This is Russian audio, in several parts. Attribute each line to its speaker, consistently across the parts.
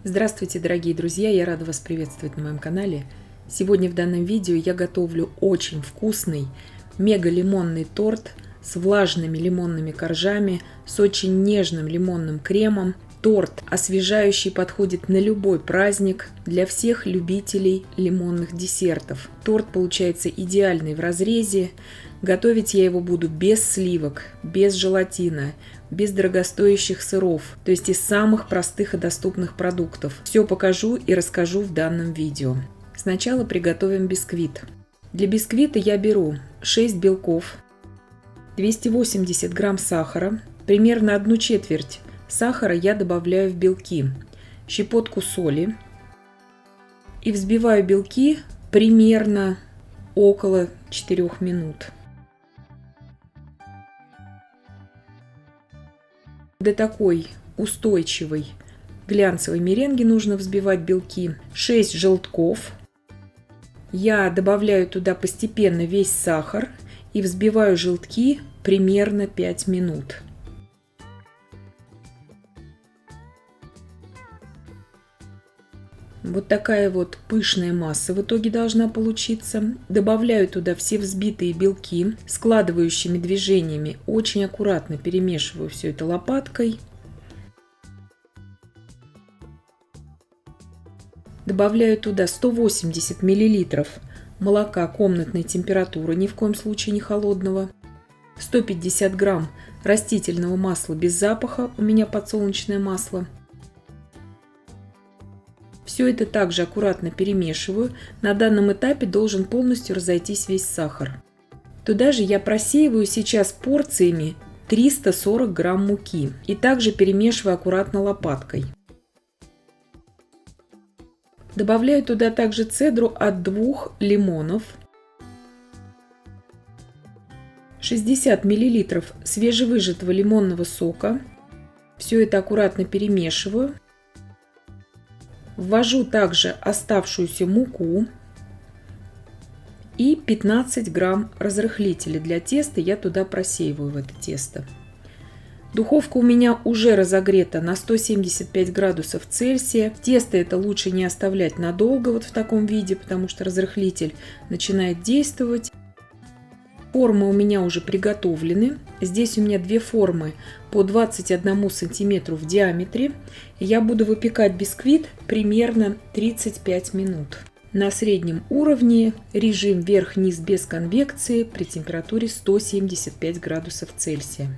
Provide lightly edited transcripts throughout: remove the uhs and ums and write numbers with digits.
Speaker 1: Здравствуйте, дорогие друзья! Я рада вас приветствовать на моем канале. Сегодня в данном видео я готовлю очень вкусный мега-лимонный торт с влажными лимонными коржами, с очень нежным лимонным кремом. Торт освежающий, подходит на любой праздник, для всех любителей лимонных десертов. Торт получается идеальный в разрезе. Готовить я его буду без сливок, без желатина, без дорогостоящих сыров, то есть из самых простых и доступных продуктов. Все покажу и расскажу в данном видео. Сначала приготовим бисквит. Для бисквита я беру 6 белков, 280 грамм сахара, примерно 1/4 сахара я добавляю в белки, щепотку соли и взбиваю белки примерно около 4 минут. До такой устойчивой глянцевой меренги нужно взбивать белки. 6 желтков. Я добавляю туда постепенно весь сахар и взбиваю желтки примерно 5 минут. Вот такая вот пышная масса в итоге должна получиться. Добавляю туда все взбитые белки, складывающими движениями. Очень аккуратно перемешиваю все это лопаткой. Добавляю туда 180 мл молока комнатной температуры, ни в коем случае не холодного. 150 грамм растительного масла без запаха, у меня подсолнечное масло. Все это также аккуратно перемешиваю. На данном этапе должен полностью разойтись весь сахар. Туда же я просеиваю сейчас порциями 340 грамм муки и также перемешиваю аккуратно лопаткой. Добавляю туда также цедру от 2 лимонов, 60 мл свежевыжатого лимонного сока. Все это аккуратно перемешиваю. Ввожу также оставшуюся муку и 15 грамм разрыхлителя для теста я туда просеиваю в это тесто. Духовка у меня уже разогрета на 175 градусов Цельсия. Тесто это лучше не оставлять надолго вот в таком виде, потому что разрыхлитель начинает действовать. Формы у меня уже приготовлены. Здесь у меня две формы по 21 сантиметру в диаметре. Я буду выпекать бисквит примерно 35 минут. На среднем уровне режим вверх-вниз без конвекции при температуре 175 градусов Цельсия.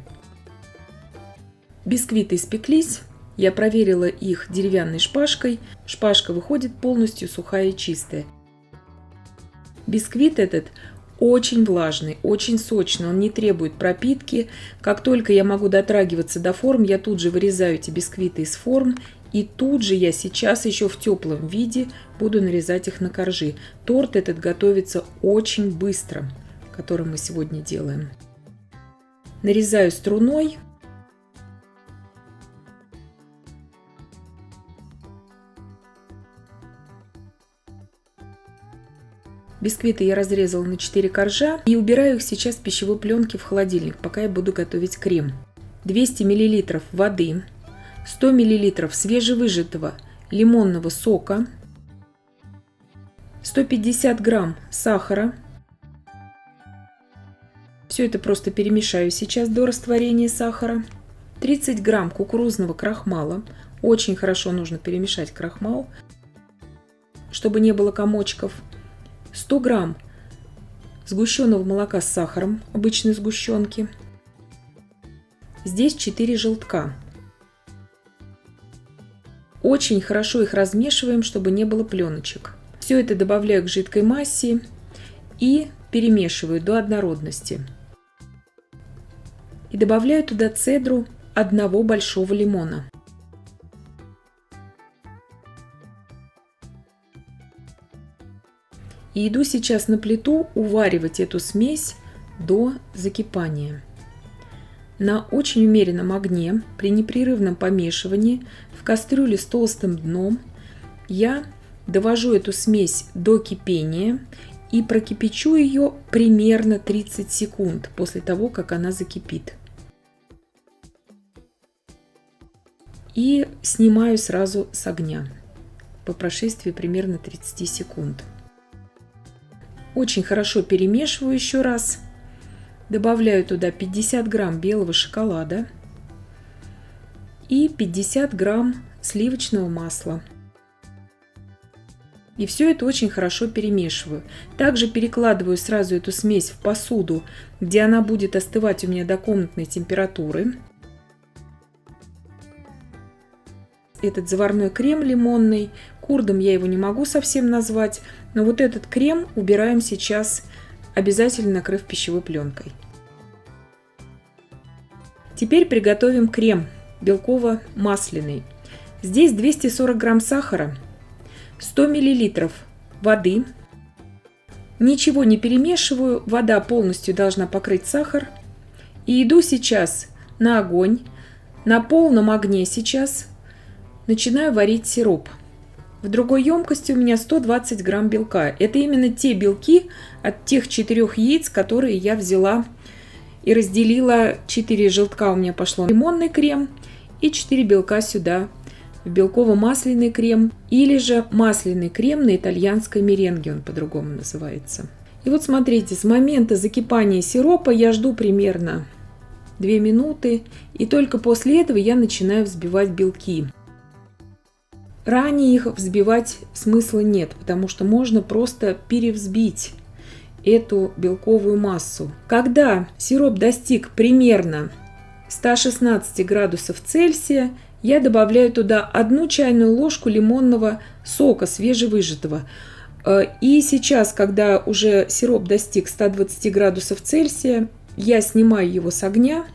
Speaker 1: Бисквиты испеклись. Я проверила их деревянной шпажкой. Шпажка выходит полностью сухая и чистая. Бисквит этот очень влажный, очень сочный, он не требует пропитки. Как только я могу дотрагиваться до форм, я тут же вырезаю эти бисквиты из форм. И тут же я сейчас еще в теплом виде буду нарезать их на коржи. Торт этот готовится очень быстро, который мы сегодня делаем. Нарезаю струной. Бисквиты я разрезала на 4 коржа и убираю их сейчас в пищевой пленке в холодильник, пока я буду готовить крем. 200 мл воды, 100 мл свежевыжатого лимонного сока, 150 грамм сахара. Все это просто перемешаю сейчас до растворения сахара. 30 грамм кукурузного крахмала. Очень хорошо нужно перемешать крахмал, чтобы не было комочков. 100 грамм сгущенного молока с сахаром, обычной сгущенки. Здесь 4 желтка. Очень хорошо их размешиваем, чтобы не было пленочек. Все это добавляю к жидкой массе и перемешиваю до однородности. И добавляю туда цедру одного большого лимона. И иду сейчас на плиту уваривать эту смесь до закипания. На очень умеренном огне при непрерывном помешивании в кастрюле с толстым дном я довожу эту смесь до кипения и прокипячу ее примерно 30 секунд после того, как она закипит. и снимаю сразу с огня по прошествии примерно 30 секунд. Очень хорошо перемешиваю еще раз. Добавляю туда 50 грамм белого шоколада и 50 грамм сливочного масла. И все это очень хорошо перемешиваю. Также перекладываю сразу эту смесь в посуду, где она будет остывать у меня до комнатной температуры. Этот заварной крем лимонный, курдом я его не могу совсем назвать, но вот этот крем убираем сейчас, обязательно накрыв пищевой пленкой. Теперь приготовим крем белково-масляный. Здесь 240 грамм сахара, 100 миллилитров воды. Ничего не перемешиваю, вода полностью должна покрыть сахар. И иду сейчас на огонь, на полном огне сейчас начинаю варить сироп. В другой емкости у меня 120 грамм белка. Это именно те белки от тех 4 яиц, которые я взяла и разделила. 4 желтка у меня пошло в лимонный крем и 4 белка сюда в белково-масляный крем, или же масляный крем на итальянской меренге, он по-другому называется. И вот смотрите, с момента закипания сиропа я жду примерно 2 минуты, и только после этого я начинаю взбивать белки. Ранее их взбивать смысла нет, потому что можно просто перевзбить эту белковую массу. Когда сироп достиг примерно 116 градусов Цельсия, я добавляю туда 1 чайную ложку лимонного сока свежевыжатого. И сейчас, когда уже сироп достиг 120 градусов Цельсия, я снимаю его с огня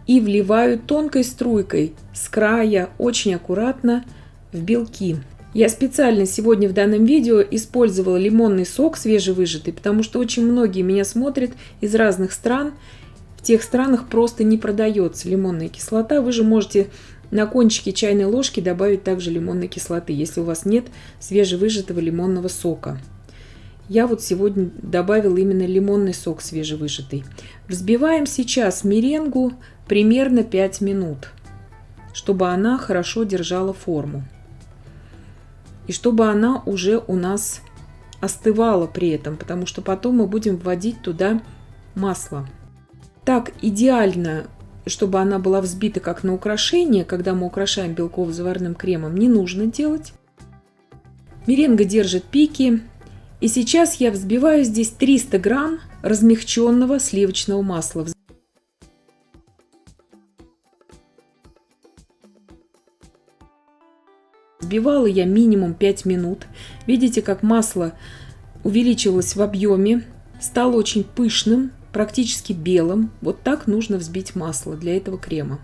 Speaker 1: и вливаю тонкой струйкой с края, очень аккуратно, в белки. Я специально сегодня в данном видео использовала лимонный сок свежевыжатый, потому что очень многие меня смотрят из разных стран. В тех странах просто не продается лимонная кислота. Вы же можете на кончике чайной ложки добавить также лимонной кислоты, если у вас нет свежевыжатого лимонного сока. Я вот сегодня добавила именно лимонный сок свежевыжатый. Взбиваем сейчас меренгу примерно 5 минут, чтобы она хорошо держала форму. И чтобы она уже у нас остывала при этом, потому что потом мы будем вводить туда масло. Так идеально, чтобы она была взбита как на украшение, когда мы украшаем белково-заварным кремом, не нужно делать. Меренга держит пики. И сейчас я взбиваю здесь 300 грамм размягченного сливочного масла. Взбивала я минимум 5 минут. Видите, как масло увеличилось в объеме, стало очень пышным, практически белым. Вот так нужно взбить масло для этого крема.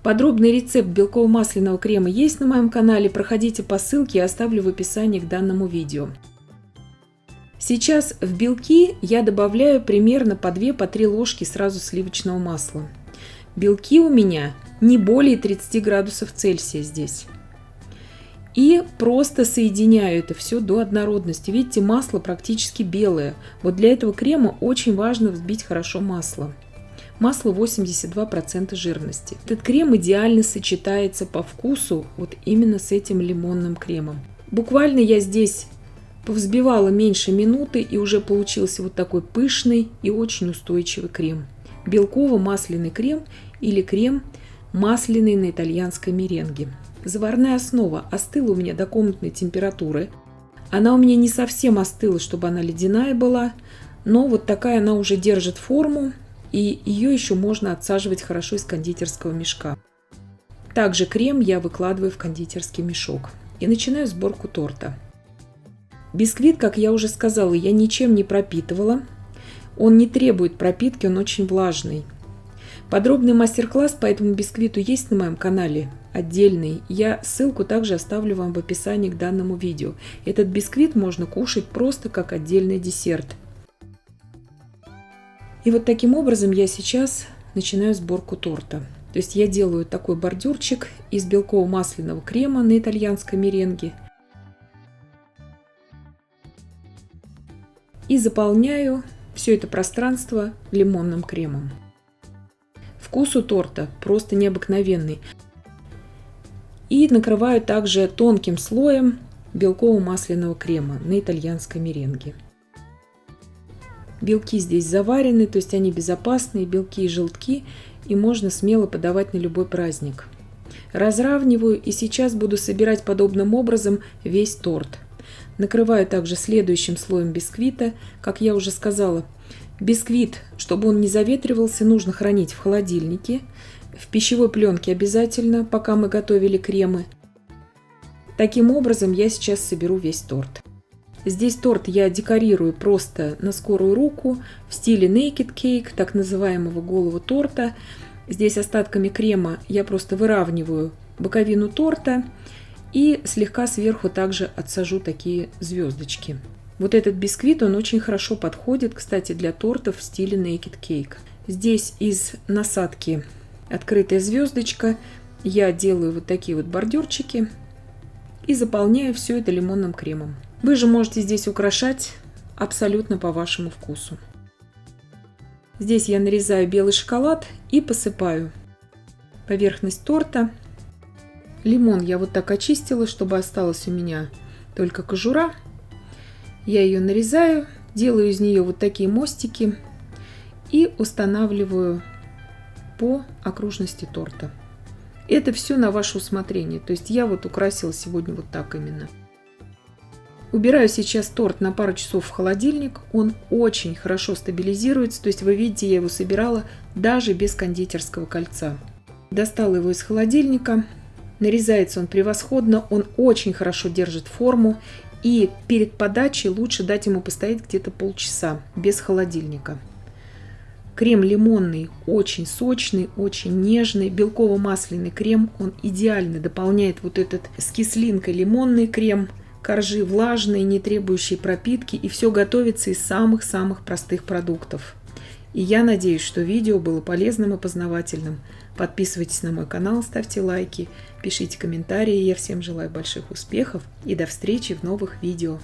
Speaker 1: Подробный рецепт белково-масляного крема есть на моем канале. Проходите по ссылке, я оставлю в описании к данному видео. Сейчас в белки я добавляю примерно по 2-3 ложки сразу сливочного масла. Белки у меня не более 30 градусов Цельсия здесь. И просто соединяю это все до однородности. Видите, масло практически белое. Вот для этого крема очень важно взбить хорошо масло. Масло 82% жирности. Этот крем идеально сочетается по вкусу вот именно с этим лимонным кремом. Буквально я здесь повзбивала меньше минуты, и уже получился вот такой пышный и очень устойчивый крем. Белково-масляный крем или крем масляный на итальянской меренге. Заварная основа остыла у меня до комнатной температуры. Она у меня не совсем остыла, чтобы она ледяная была, но вот такая она уже держит форму, и ее еще можно отсаживать хорошо из кондитерского мешка. Также крем я выкладываю в кондитерский мешок и начинаю сборку торта. Бисквит, как я уже сказала, я ничем не пропитывала. Он не требует пропитки, он очень влажный. Подробный мастер-класс по этому бисквиту есть на моем канале, отдельный. Я ссылку также оставлю вам в описании к данному видео. Этот бисквит можно кушать просто как отдельный десерт. И вот таким образом я сейчас начинаю сборку торта. То есть я делаю такой бордюрчик из белково-масляного крема на итальянской меренге. И заполняю все это пространство лимонным кремом. Вкус у торта просто необыкновенный. И накрываю также тонким слоем белково-масляного крема на итальянской меренге. Белки здесь заварены, то есть они безопасные, белки и желтки, и можно смело подавать на любой праздник. Разравниваю и сейчас буду собирать подобным образом весь торт. Накрываю также следующим слоем бисквита. Как я уже сказала, бисквит, чтобы он не заветривался, нужно хранить в холодильнике. В пищевой пленке обязательно, пока мы готовили кремы. Таким образом я сейчас соберу весь торт. Здесь торт я декорирую просто на скорую руку в стиле Naked Cake, так называемого голого торта. Здесь остатками крема я просто выравниваю боковину торта и слегка сверху также отсажу такие звездочки. Вот этот бисквит, он очень хорошо подходит, кстати, для тортов в стиле Naked Cake. Здесь из насадки открытая звездочка. Я делаю вот такие вот бордюрчики и заполняю все это лимонным кремом. Вы же можете здесь украшать абсолютно по вашему вкусу. Здесь я нарезаю белый шоколад и посыпаю поверхность торта. Лимон я вот так очистила, чтобы осталась у меня только кожура. Я ее нарезаю, делаю из нее вот такие мостики и устанавливаю по окружности торта. Это все на ваше усмотрение. То есть я вот украсила сегодня вот так именно. Убираю сейчас торт на пару часов в холодильник. Он очень хорошо стабилизируется. То есть вы видите, я его собирала даже без кондитерского кольца. Достала его из холодильника. Нарезается он превосходно. Он очень хорошо держит форму. И перед подачей лучше дать ему постоять где-то полчаса без холодильника. Крем лимонный, очень сочный, очень нежный. Белково-масляный крем. Он идеально дополняет вот этот с кислинкой лимонный крем. Коржи влажные, не требующие пропитки, и все готовится из самых-самых простых продуктов. И я надеюсь, что видео было полезным и познавательным. Подписывайтесь на мой канал, ставьте лайки, пишите комментарии. Я всем желаю больших успехов и до встречи в новых видео.